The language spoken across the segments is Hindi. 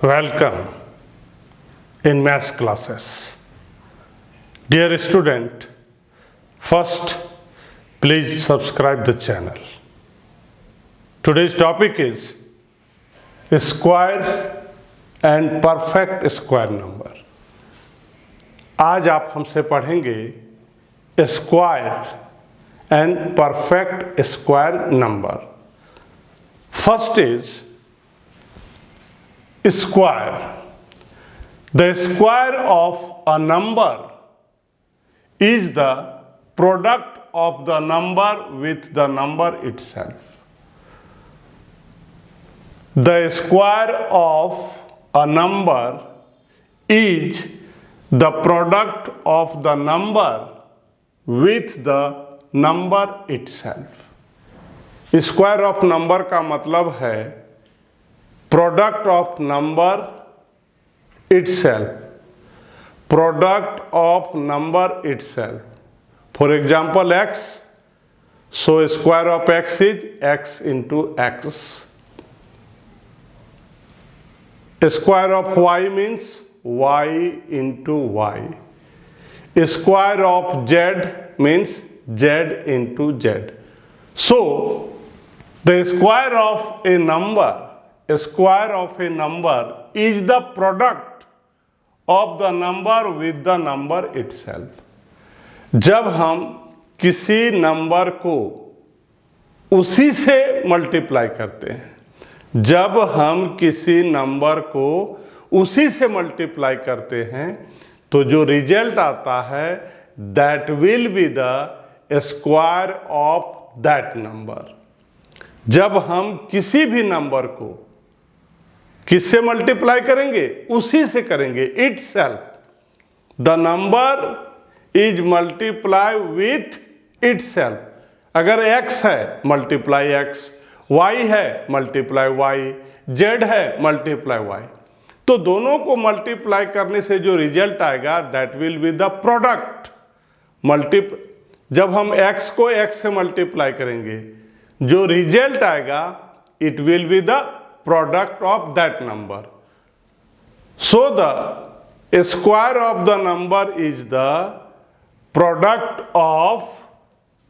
Welcome in maths classes. Dear student, first please subscribe the channel. Today's topic is square and perfect square number. आज आप हमसे पढ़ेंगे square and perfect square number. First is square. The square of a number is the product of the number with the number itself. The square of a number is the product of the number with the number itself. Square of number का मतलब है product of number itself. Product of number itself. For example, x. So square of x is x into x. Square of y means y into y. Square of z means z into z. So the square of a number is the product of the number with the number itself. जब हम किसी नंबर को उसी से मल्टीप्लाई करते हैं, जब हम किसी नंबर को उसी से मल्टीप्लाई करते हैं तो जो रिजल्ट आता है that will be the square of that number. जब हम किसी भी नंबर को किससे मल्टीप्लाई करेंगे? उसी से करेंगे. It self. The number is multiply with it self. अगर x है मल्टीप्लाई x, y है मल्टीप्लाई y, z है मल्टीप्लाई y. तो दोनों को मल्टीप्लाई करने से जो रिजल्ट आएगा that will be the product. जब हम x को x से मल्टीप्लाई करेंगे जो रिजल्ट आएगा it will be the product of that number. So the square of the number is the product of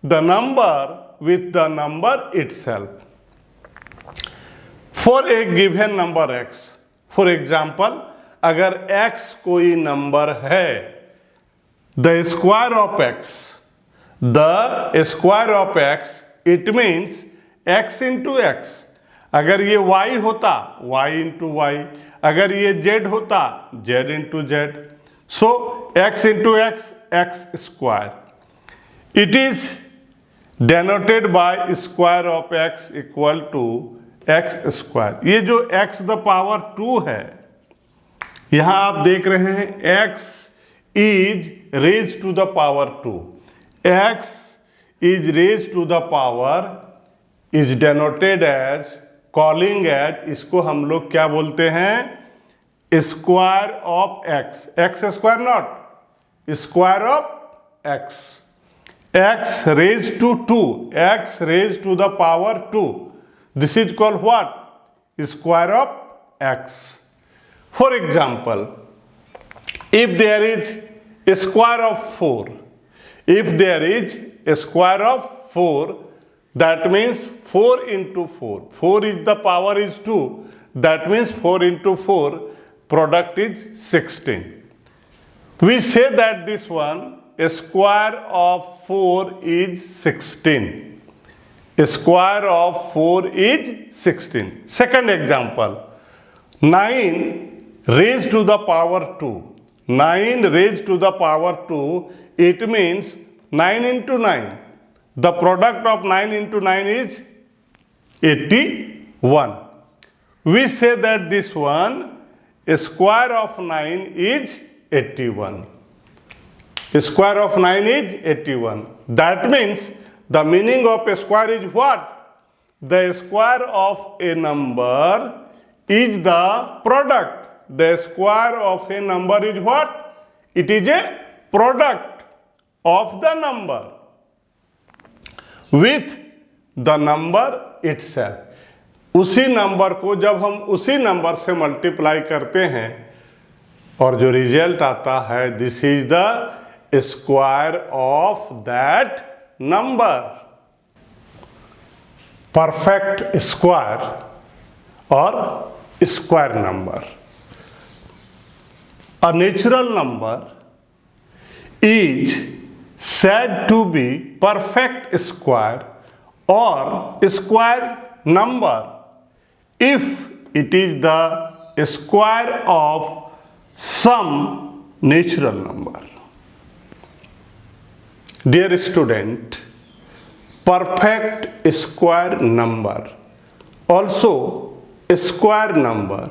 the number with the number itself. For a given number x, for example, अगर x कोई नंबर है, the square of x, it means x into x. अगर ये y होता y इंटू y, अगर ये z होता z into z. So x into x square. It is denoted by square of x equal to x square. ये जो x द पावर 2 है, यहां आप देख रहे हैं x is raise to the power 2. x is raise to the power is denoted as calling as, इसको हम लोग क्या बोलते हैं? Square of x. X square not, square of x. X raise to 2, x raise to the power 2. This is called what? Square of x. For example, if there is square of 4, if there is square of 4, that means 4 into 4. 4 is the power is 2. That means 4 into 4 product is 16. We say that this one square of 4 is 16. Square of 4 is 16. Second example, 9 raised to the power 2. 9 raised to the power 2, it means 9 into 9. The product of 9 into 9 is 81. We say that this one square of 9 is 81. Square of 9 is 81. That means the meaning of a square is what? The square of a number is the product. The square of a number is what? It is a product of the number with the number itself. उसी नंबर को जब हम उसी नंबर से मल्टीप्लाई करते हैं और जो रिजल्ट आता है, this is the square of that number. Perfect square और square number. A natural number is said to be perfect square or square number if it is the square of some natural number. Dear student, perfect square number, also square number,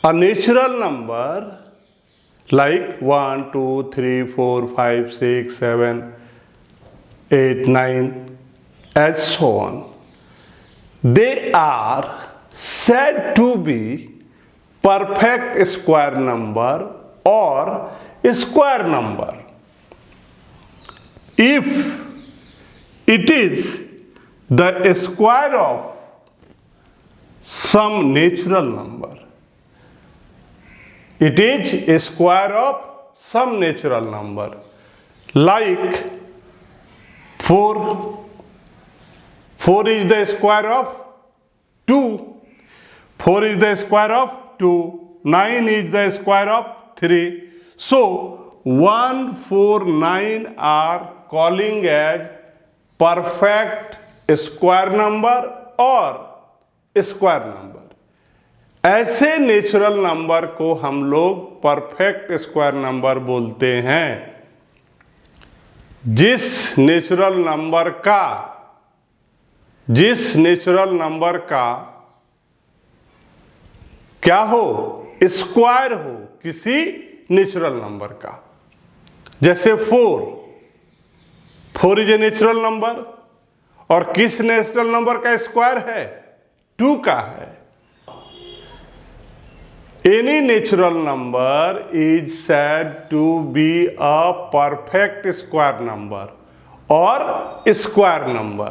a natural number like 1, 2, 3, 4, 5, 6, 7, 8, 9, and so on. They are said to be perfect square number or square number if it is the square of some natural number. It is a square of some natural number like 4. 4 is the square of 2. 4 is the square of 2. 9 is the square of 3. So 1, 4, 9 are calling as perfect square number or square number. ऐसे नेचुरल नंबर को हम लोग परफेक्ट स्क्वायर नंबर बोलते हैं जिस नेचुरल नंबर का क्या हो, स्क्वायर हो किसी नेचुरल नंबर का। जैसे 4 इज ए नेचुरल नंबर और किस नेचुरल नंबर का स्क्वायर है, 2 का है। Any natural number is said to be a perfect square number or square number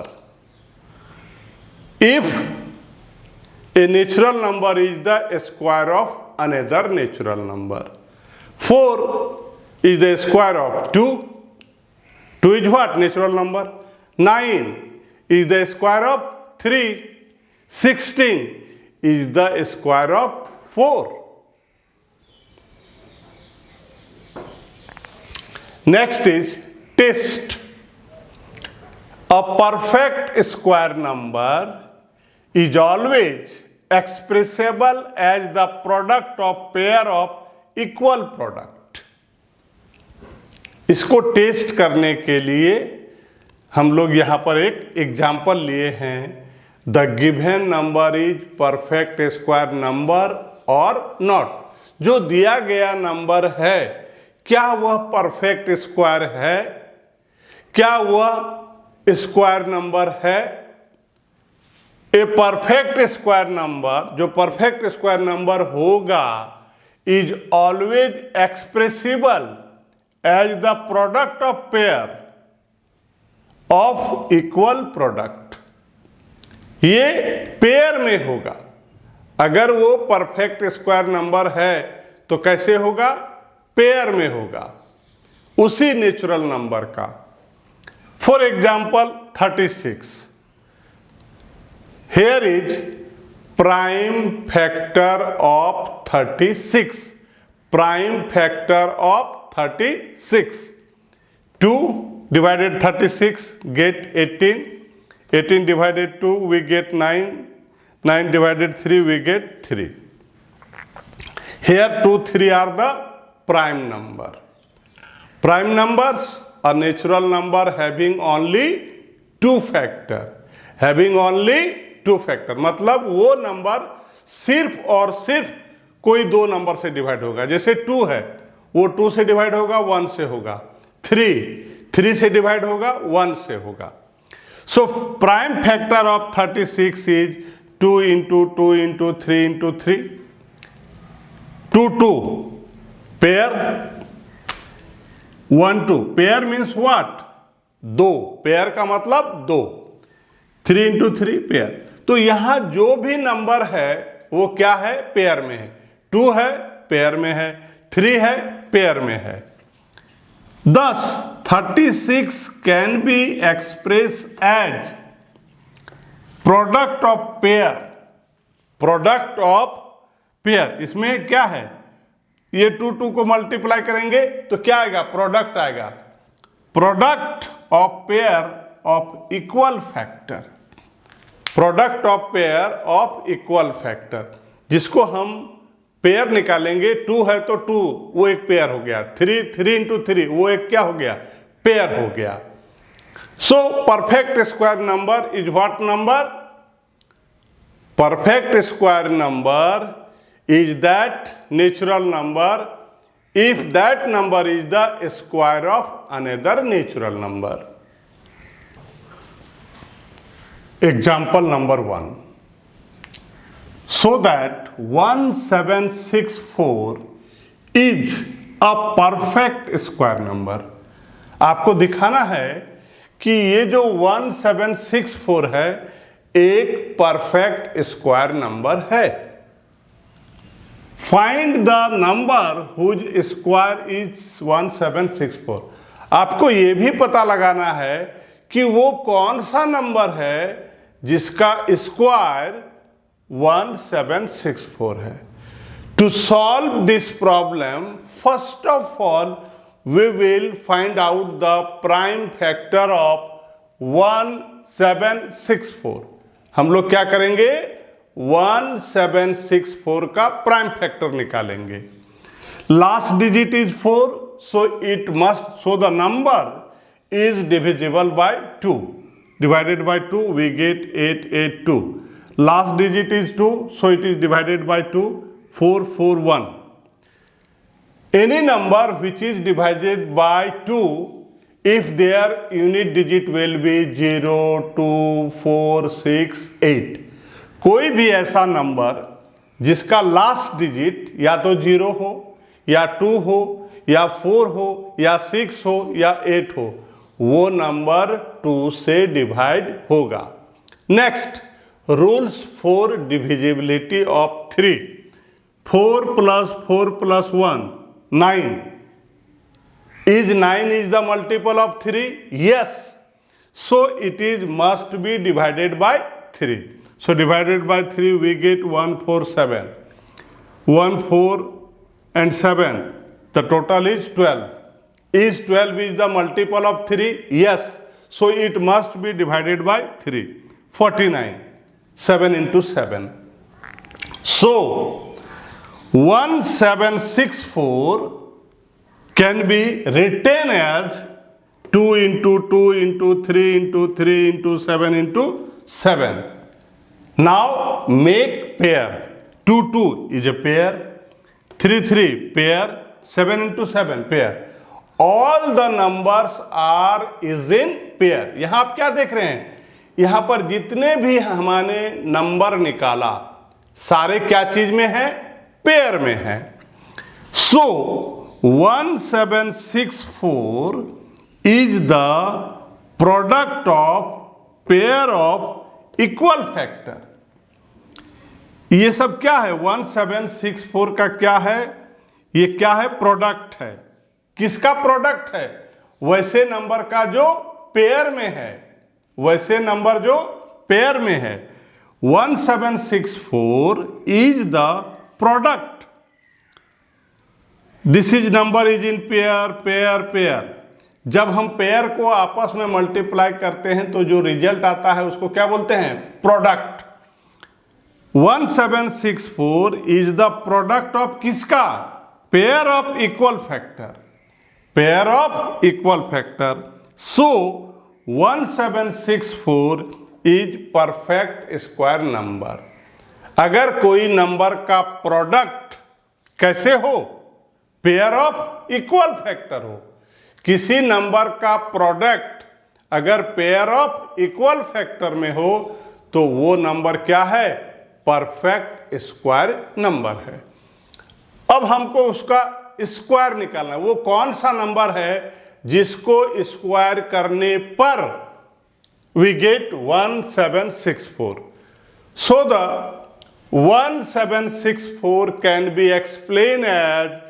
if a natural number is the square of another natural number. 4 is the square of 2. 2 is what? Natural number. 9 is the square of 3. 16 is the square of 4. Next is test. A perfect square number is always expressible as the product of pair of equal product. इसको टेस्ट करने के लिए हम लोग यहाँ पर एक एग्जाम्पल लिए हैं। The given number is perfect square number और नॉट। जो दिया गया नंबर है क्या वह परफेक्ट स्क्वायर है, क्या वह स्क्वायर नंबर है। ए परफेक्ट स्क्वायर नंबर, जो परफेक्ट स्क्वायर नंबर होगा, is always expressible as the product of pair of equal product. ये पेयर में होगा। अगर वो परफेक्ट स्क्वायर नंबर है तो कैसे होगा, पेयर में होगा उसी नेचुरल नंबर का। For example 36, here is prime factor of 36। Prime factor of 36, 2 divided 36 get 18, 18 divided 2 we get 9, 9 divided 3 we get 3. Here 2, 3 are the prime number. Prime numbers are natural number having only 2 factor. Having only 2 factor मतलब वो नंबर सिर्फ और सिर्फ कोई 2 नंबर से डिवाइड होगा। जैसे 2 है वो 2 से डिवाइड होगा, 1 से होगा। 3 से डिवाइड होगा, 1 से होगा। So prime factor of 36 is 2 into 2 into 3 into 3, 2 2 pair, 1 2 pair means what, 2 pair का मतलब 2, 3 into 3 पेयर। तो यहां जो भी नंबर है वो क्या है, पेयर में है। 2 है, पेयर में है। 3 है, पेयर में है। Thus 36 can be expressed as product of pair। Product of pair, इसमें क्या है, ये 2 को मल्टीप्लाई करेंगे तो क्या आएगा, प्रोडक्ट आएगा। Product of pair of equal factor, product of pair of equal factor, जिसको हम पेयर निकालेंगे। 2 है तो 2 वो एक पेयर हो गया, 3 इंटू 3 वो एक क्या हो गया, पेयर हो गया। So perfect square number is what number, perfect square number is that natural number if that number is the square of another natural number। Example number 1, so that 1764 is a perfect square number। आपको दिखाना है कि ये जो 1764 है एक परफेक्ट स्क्वायर नंबर है। Find the number whose square is 1764। आपको यह भी पता लगाना है कि वो कौन सा नंबर है जिसका स्क्वायर 1764 है। To solve this problem first of all we will find out the prime factor of 1764। हम लोग क्या करेंगे, 1764 का प्राइम फैक्टर निकालेंगे। Last digit is 4, so it must, so the number is divisible by 2, divided by 2 we get 882। Last digit is 2, so it is divided by 2, 441। Any number which is divided by 2 if their unit digit will be 0, 2, 4, 6, 8। कोई भी ऐसा नंबर जिसका लास्ट डिजिट या तो 0 हो या 2 हो या 4 हो या 6 हो या 8 हो, वो नंबर 2 से डिवाइड होगा। Next, rules for divisibility of 3। 4 + 4 + 1 9। Is 9 is the multiple of 3? Yes. So it is must be divided by 3. So divided by 3 we get 147. 1, 4 and 7. The total is 12. Is 12 is the multiple of 3? Yes. So it must be divided by 3. 49. 7 into 7. So 1764 can be written as 2 into 2 into 3 into 3 into 7 into 7. Now make pair. 2, 2 is a pair. 3, 3 pair. 7 into 7 pair. All the numbers are is in pair. यहाँ आप क्या देख रहे हैं, यहाँ पर जितने भी हमने नंबर निकाला सारे क्या चीज में है, पेयर में है। So 1764 is the product of pair of equal factor। ये सब क्या है, 1764 का क्या है, ये क्या है, प्रोडक्ट है। किसका प्रोडक्ट है, वैसे नंबर का जो पेयर में है, वैसे नंबर जो पेयर में है। 1764 is the product। This is number is in pair, pair, pair. जब हम पेयर को आपस में मल्टीप्लाई करते हैं तो जो रिजल्ट आता है उसको क्या बोलते हैं, product. 1764 is the product of किसका, pair of equal factor, pair of equal factor. So 1764 is perfect square number. अगर कोई नंबर का प्रोडक्ट कैसे हो, पेयर ऑफ इक्वल फैक्टर हो। किसी नंबर का प्रोडक्ट अगर पेयर ऑफ इक्वल फैक्टर में हो तो वो नंबर क्या है, परफेक्ट स्क्वायर नंबर है। अब हमको उसका स्क्वायर निकालना है। वो कौन सा नंबर है जिसको स्क्वायर करने पर we get 1764। So the 1764 can be explained as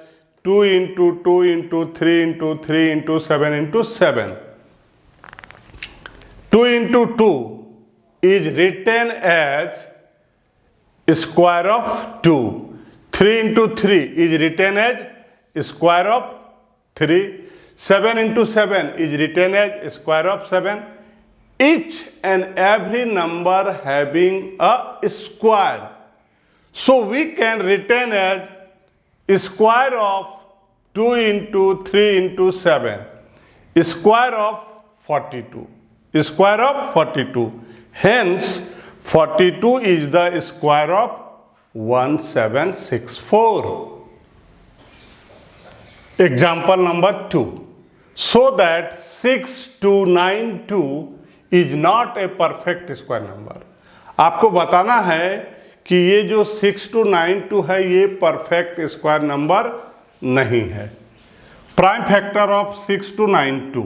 2 into 2 into 3 into 3 into 7 into 7. 2 into 2 is written as square of 2. 3 into 3 is written as square of 3. 7 into 7 is written as square of 7. Each and every number having a square. So we can written as square of 2 into 3 into 7. Square of 42. Square of 42. Hence 42 is the square of 1764. Example number 2. So that 6292 is not a perfect square number. आपको बताना है कि ये जो 6292 है ये परफेक्ट स्क्वायर नंबर नहीं है. Prime factor of 6292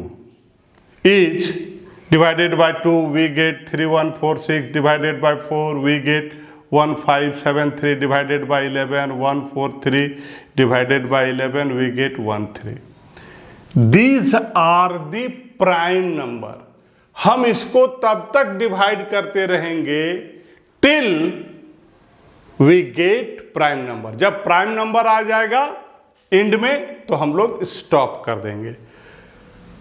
is divided by 2 we get 3146, divided by 4 we get 1573, divided by 11 143, divided by 11 we get 13. These are the prime number. हम इसको तब तक डिवाइड करते रहेंगे till we get prime number. जब प्राइम नंबर आ जाएगा एंड में तो हम लोग स्टॉप कर देंगे.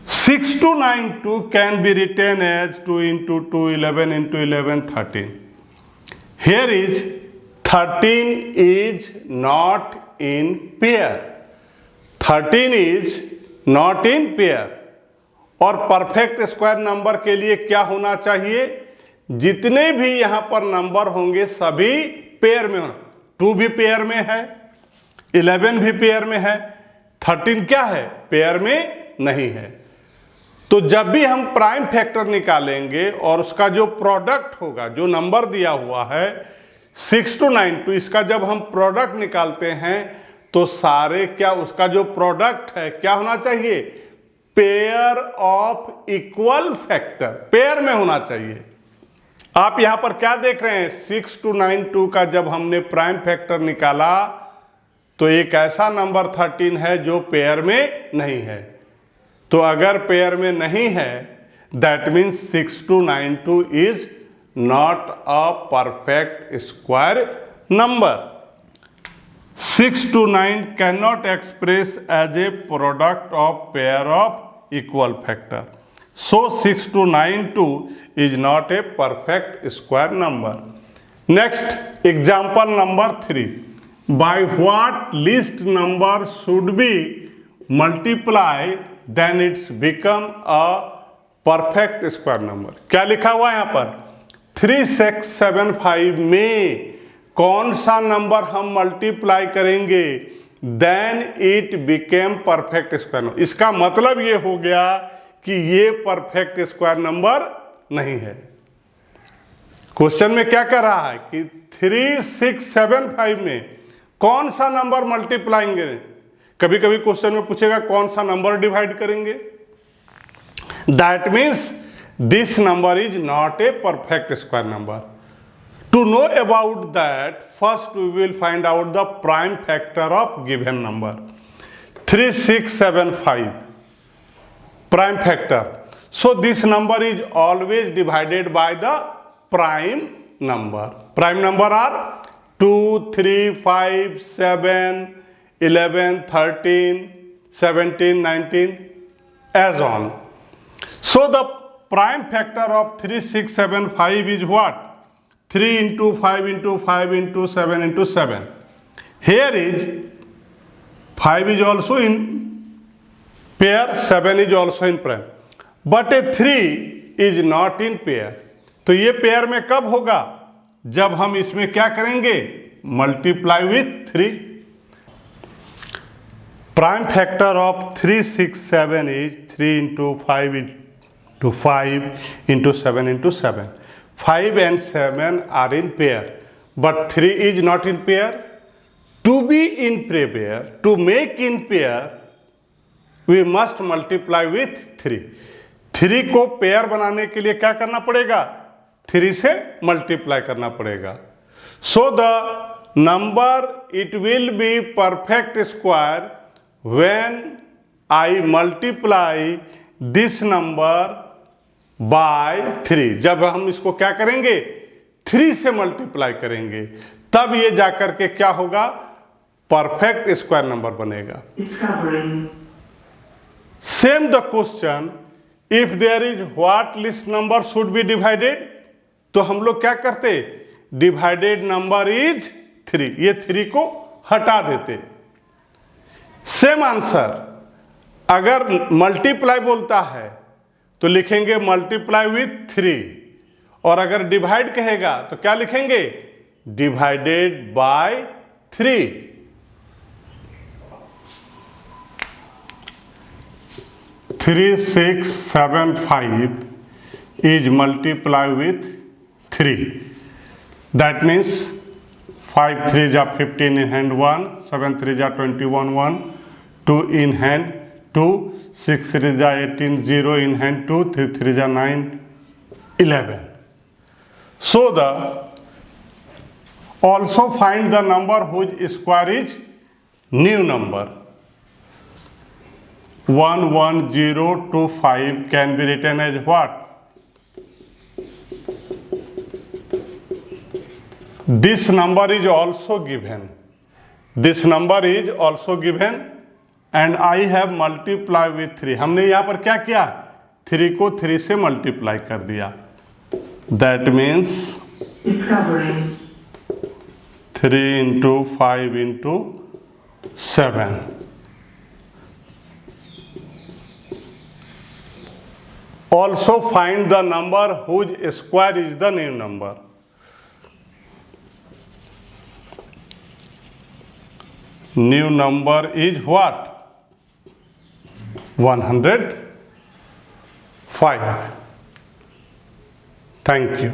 6292 can be written as 2 into 2, 11 into 11, 13. Here is 13 is not in pair. 13 is not in pair. और परफेक्ट स्क्वायर नंबर के लिए क्या होना चाहिए? जितने भी यहां पर नंबर होंगे सभी पेयर में होना. 2 भी पेयर में है, 11 भी पेयर में है, 13 क्या है? पेयर में नहीं है. तो जब भी हम प्राइम फैक्टर निकालेंगे और उसका जो प्रोडक्ट होगा, जो नंबर दिया हुआ है 6292, इसका जब हम प्रोडक्ट निकालते हैं तो सारे क्या उसका जो प्रोडक्ट है क्या होना चाहिए? Pair of equal factor, pair में होना चाहिए. आप यहां पर क्या देख रहे हैं? 6292 का जब हमने प्राइम फैक्टर निकाला तो एक ऐसा नंबर 13 है जो पेयर में नहीं है. तो अगर पेयर में नहीं है that means 6292 is not a perfect square number. 629 can not express as a product of pair of equal factor. So 6292 is not a perfect square number. Next example number 3. By what least number should be multiply then it's become a perfect square number. क्या लिखा हुआ है यहां पर? 3675 में कौन सा नंबर हम मल्टीप्लाई करेंगे then it became perfect square number. इसका मतलब ये हो गया कि ये परफेक्ट स्क्वायर नंबर नहीं है. क्वेश्चन में क्या कर रहा है कि 3675 में कौन सा नंबर मल्टीप्लाई करें. कभी कभी क्वेश्चन में पूछेगा कौन सा नंबर डिवाइड करेंगे. That means this number is not a perfect square number. To know about that first we will find out the prime factor of given number. 3675 prime factor. So this number is always divided by the prime number. Prime number are 2, 3, 5, 7, 11, 13, 17, 19 as on. So the prime factor of 3675 is what? 3 into 5 into 5 into 7 into 7. Here is 5 is also in pair, 7 is also in prime. But a 3 is not in pair. तो ये पेयर में कब होगा? जब हम इसमें क्या करेंगे? Multiply with 3. Prime factor of 367 is 3 into 5 into 5 into 7 into 7. 5 and 7 are in pair, but 3 is not in pair. To be in pair, to make in pair, we must multiply with 3. 3 को पेयर बनाने के लिए क्या करना पड़ेगा? 3 से मल्टीप्लाई करना पड़ेगा। सो the number it will be perfect square when I multiply this number by 3। जब हम इसको क्या करेंगे, 3 से मल्टीप्लाई करेंगे, तब ये जाकर के क्या होगा, परफेक्ट स्क्वायर नंबर बनेगा। Same the question, if there is what least number should be divided, तो हम लोग क्या करते, डिवाइडेड नंबर इज 3, ये 3 को हटा देते। सेम आंसर, अगर मल्टीप्लाई बोलता है तो लिखेंगे मल्टीप्लाई विथ 3, और अगर डिवाइड कहेगा तो क्या लिखेंगे, divided by 3। Three 6 7 5 is multiply with 3. That means 5 3 जा 15 in hand 1, 7 3 जा 21 1, 2 in hand 2, 6 3 जा 18 0 in hand 2, 3 3 जा 9 11. So the also find the number whose square is new number. 1 1 0 2 5 can be written as what? This number is also given. This number is also given and I have multiplied with 3. हमने यहाँ पर क्या किया, 3 को 3 से मल्टीप्लाई कर दिया। That means 3 into 5 into 7. Also find the number whose square is the new number. New number is what? 105. Thank you.